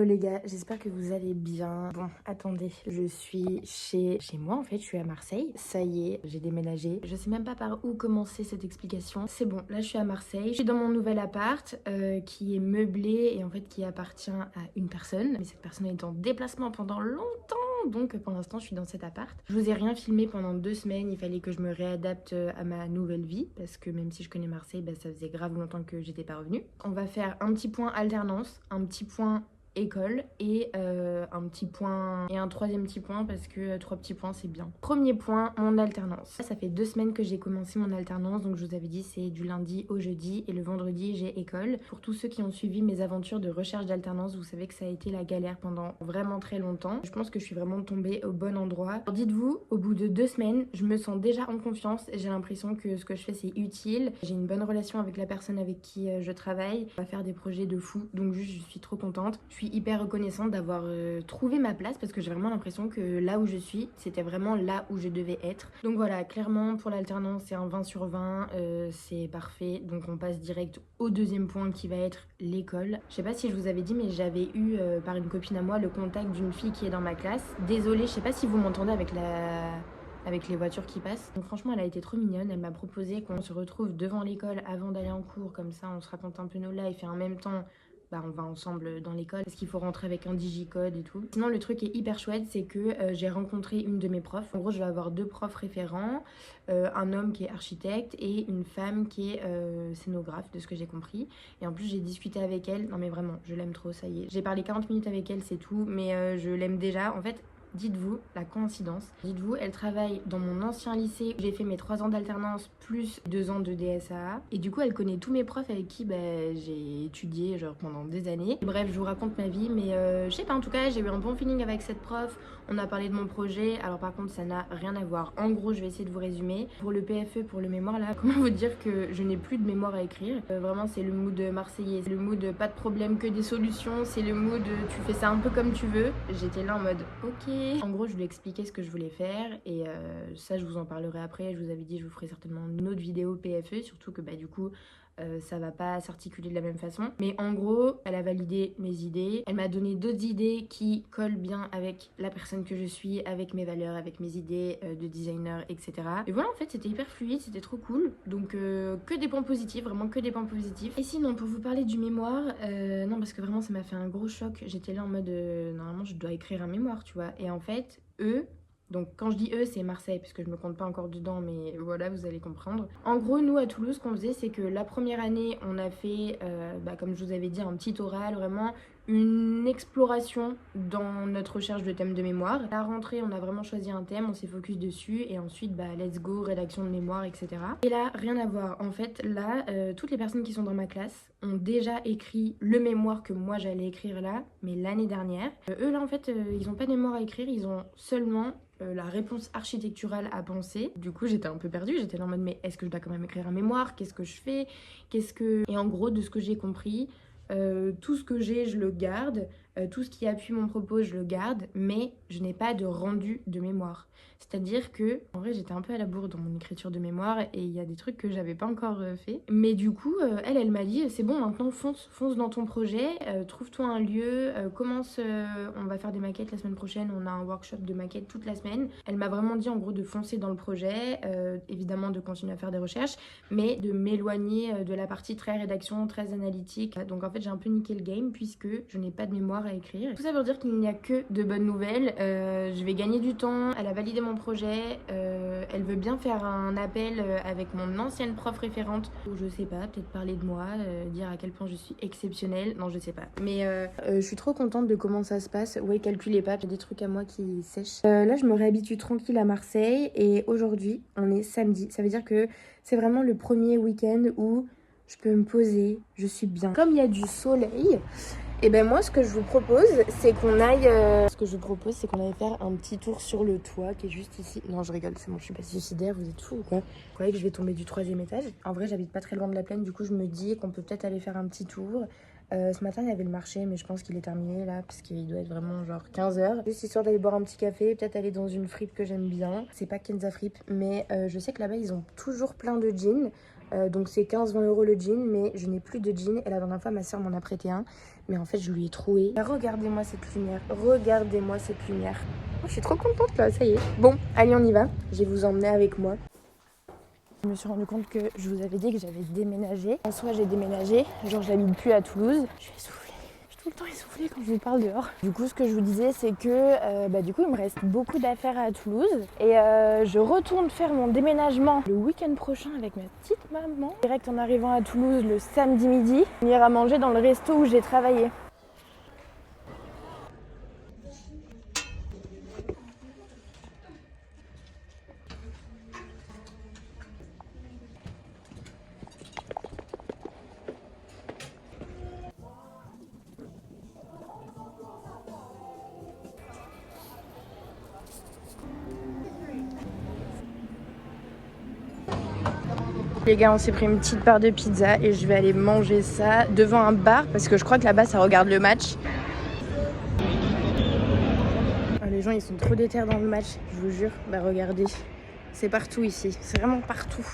les gars, j'espère que vous allez bien. Bon, attendez, je suis chez moi en fait, je suis à Marseille. Ça y est, j'ai déménagé. Je sais même pas par où commencer cette explication. C'est bon, là je suis à Marseille. Je suis dans mon nouvel appart qui est meublé et en fait qui appartient à une personne. Mais cette personne est en déplacement pendant longtemps. Donc pour l'instant je suis dans cet appart. Je vous ai rien filmé pendant 2 semaines, il fallait que je me réadapte à ma nouvelle vie. Parce que même si je connais Marseille, bah, ça faisait grave longtemps que j'étais pas revenue. On va faire un petit point alternance, un petit point école et un petit point et un troisième petit point parce que 3 petits points c'est bien. Premier point, mon alternance. Ça fait 2 semaines que j'ai commencé mon alternance, donc je vous avais dit c'est du lundi au jeudi et le vendredi j'ai école. Pour tous ceux qui ont suivi mes aventures de recherche d'alternance, vous savez que ça a été la galère pendant vraiment très longtemps. Je pense que je suis vraiment tombée au bon endroit. Alors dites-vous, au bout de 2 semaines, je me sens déjà en confiance et j'ai l'impression que ce que je fais c'est utile. J'ai une bonne relation avec la personne avec qui je travaille. On va faire des projets de fou, donc juste je suis trop contente. Je suis hyper reconnaissante d'avoir trouvé ma place parce que j'ai vraiment l'impression que là où je suis, c'était vraiment là où je devais être. Donc voilà, clairement pour l'alternance, c'est un 20 sur 20, c'est parfait. Donc on passe direct au deuxième point qui va être l'école. Je sais pas si je vous avais dit, mais j'avais eu par une copine à moi le contact d'une fille qui est dans ma classe. Désolée, je sais pas si vous m'entendez avec les voitures qui passent. Donc franchement, elle a été trop mignonne. Elle m'a proposé qu'on se retrouve devant l'école avant d'aller en cours. Comme ça, on se raconte un peu nos lives et en même temps, bah, on va ensemble dans l'école parce qu'il faut rentrer avec un digicode et tout. Sinon, le truc est hyper chouette, c'est que j'ai rencontré une de mes profs. En gros, je vais avoir 2 profs référents, un homme qui est architecte et une femme qui est scénographe, de ce que j'ai compris. Et en plus, j'ai discuté avec elle. Non mais vraiment, je l'aime trop, ça y est. J'ai parlé 40 minutes avec elle, c'est tout, mais je l'aime déjà. En fait, dites-vous, la coïncidence. Dites-vous, elle travaille dans mon ancien lycée où j'ai fait mes 3 ans d'alternance plus 2 ans de DSA. Et du coup, elle connaît tous mes profs avec qui j'ai étudié genre pendant des années. Bref, je vous raconte ma vie, mais je sais pas, en tout cas, j'ai eu un bon feeling avec cette prof. On a parlé de mon projet. Alors par contre, ça n'a rien à voir. En gros, je vais essayer de vous résumer. Pour le PFE, pour le mémoire là, comment vous dire que je n'ai plus de mémoire à écrire. Vraiment, c'est le mood marseillais. C'est le mood pas de problème, que des solutions. C'est le mood tu fais ça un peu comme tu veux. J'étais là en mode ok. En gros, je lui ai expliqué ce que je voulais faire et ça, je vous en parlerai après. Je vous avais dit, je vous ferai certainement une autre vidéo PFE, surtout que du coup, ça va pas s'articuler de la même façon. Mais en gros, elle a validé mes idées. Elle m'a donné d'autres idées qui collent bien avec la personne que je suis, avec mes valeurs, avec mes idées de designer, etc. Et voilà, en fait, c'était hyper fluide, c'était trop cool. Donc, que des points positifs, vraiment que des points positifs. Et sinon, pour vous parler du mémoire, non, parce que vraiment, ça m'a fait un gros choc. J'étais là en mode, normalement, je dois écrire un mémoire, tu vois. Et en fait, donc quand je dis eux, c'est Marseille, parce que je me compte pas encore dedans, mais voilà, vous allez comprendre. En gros, nous à Toulouse, ce qu'on faisait, c'est que la première année, on a fait, comme je vous avais dit, un petit oral, vraiment une exploration dans notre recherche de thème de mémoire. À la rentrée, on a vraiment choisi un thème, on s'est focus dessus, et ensuite, let's go, rédaction de mémoire, etc. Et là, rien à voir. En fait, là, toutes les personnes qui sont dans ma classe ont déjà écrit le mémoire que moi j'allais écrire là, mais l'année dernière. Eux, là, en fait, ils ont pas de mémoire à écrire, ils ont seulement la réponse architecturale à penser. Du coup, j'étais un peu perdue. J'étais là en mode, mais est-ce que je dois quand même écrire un mémoire? Qu'est-ce que je fais? Et en gros, de ce que j'ai compris, tout ce que j'ai, je le garde. Tout ce qui appuie mon propos, je le garde. Mais je n'ai pas de rendu de mémoire. C'est-à-dire que, en vrai, j'étais un peu à la bourre dans mon écriture de mémoire et il y a des trucs que j'avais pas encore fait. Mais du coup, elle m'a dit, c'est bon, maintenant fonce dans ton projet, trouve-toi un lieu, commence, on va faire des maquettes la semaine prochaine, on a un workshop de maquettes toute la semaine. Elle m'a vraiment dit en gros de foncer dans le projet, évidemment de continuer à faire des recherches, mais de m'éloigner de la partie très rédaction, très analytique. Donc en fait, j'ai un peu niqué le game puisque je n'ai pas de mémoire à écrire. Tout ça veut dire qu'il n'y a que de bonnes nouvelles. Je vais gagner du temps, elle a validé mon projet, elle veut bien faire un appel avec mon ancienne prof référente ou je sais pas, peut-être parler de moi, dire à quel point je suis exceptionnelle, non je sais pas. Mais je suis trop contente de comment ça se passe. Ouais, calculez pas, j'ai des trucs à moi qui sèchent. Là je me réhabitue tranquille à Marseille et aujourd'hui on est samedi. Ça veut dire que c'est vraiment le premier week-end où je peux me poser, je suis bien. Comme il y a du soleil, et ben moi ce que je vous propose c'est qu'on aille faire un petit tour sur le toit qui est juste ici. Non je rigole, c'est bon, je suis pas suicidaire, vous êtes fous ou quoi? Vous croyez que je vais tomber du 3e étage? En vrai j'habite pas très loin de la plaine, du coup je me dis qu'on peut peut-être aller faire un petit tour. Ce matin il y avait le marché mais je pense qu'il est terminé là parce qu'il doit être vraiment genre 15h. Juste histoire d'aller boire un petit café, peut-être aller dans une fripe que j'aime bien. C'est pas Kenza Fripe mais je sais que là-bas ils ont toujours plein de jeans. Donc c'est 15-20 € le jean, mais je n'ai plus de jean et la dernière fois ma soeur m'en a prêté un. mais en fait je lui ai troué. Regardez-moi cette lumière, regardez-moi cette lumière. Je suis trop contente là, ça y est. Bon, allez on y va, je vais vous emmener avec moi. Je me suis rendu compte que je vous avais dit que j'avais déménagé. En soi j'ai déménagé, genre j'habite plus à Toulouse. Je suis essoufflée, je suis tout le temps essoufflée quand je vous parle dehors. Du coup ce que je vous disais c'est que du coup il me reste beaucoup d'affaires à Toulouse. Et je retourne faire mon déménagement le week-end prochain avec ma petite maman. Direct en arrivant à Toulouse le samedi midi, on ira manger dans le resto où j'ai travaillé. Les gars, on s'est pris une petite part de pizza et je vais aller manger ça devant un bar parce que je crois que là-bas ça regarde le match. Ah, les gens ils sont trop déter dans le match, je vous jure. Bah regardez, c'est partout ici, c'est vraiment partout.